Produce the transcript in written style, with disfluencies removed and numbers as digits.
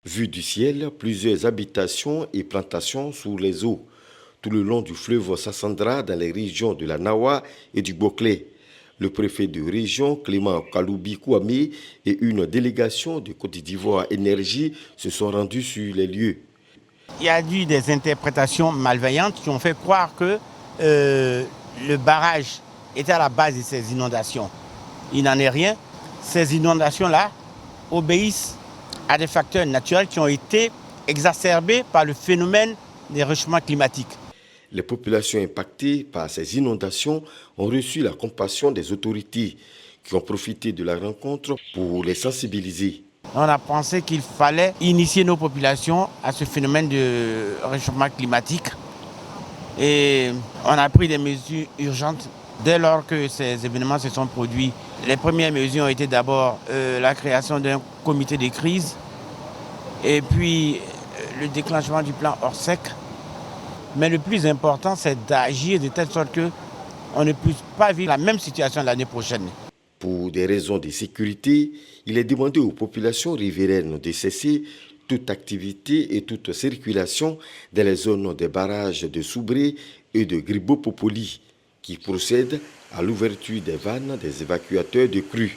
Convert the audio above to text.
Vue du ciel, plusieurs habitations et plantations sous les eaux, tout le long du fleuve Sassandra dans les régions de la Nawa et du Boclé. Le préfet de région, Clément Kaloubi Kouame, et une délégation de Côte d'Ivoire Énergie se sont rendus sur les lieux. Il y a eu des interprétations malveillantes qui ont fait croire que le barrage était à la base de ces inondations. Il n'en est rien. Ces inondations-là obéissent à des facteurs naturels qui ont été exacerbés par le phénomène des réchauffements climatiques. Les populations impactées par ces inondations ont reçu la compassion des autorités qui ont profité de la rencontre pour les sensibiliser. On a pensé qu'il fallait initier nos populations à ce phénomène de réchauffement climatique et on a pris des mesures urgentes dès lors que ces événements se sont produits. Les premières mesures ont été d'abord la création d'un comité de crise et puis le déclenchement du plan Orsec. Mais le plus important, c'est d'agir de telle sorte qu'on ne puisse pas vivre la même situation l'année prochaine. Pour des raisons de sécurité, il est demandé aux populations riveraines de cesser toute activité et toute circulation dans les zones des barrages de Soubré et de Gribo-Popoli qui procèdent à l'ouverture des vannes des évacuateurs de crues.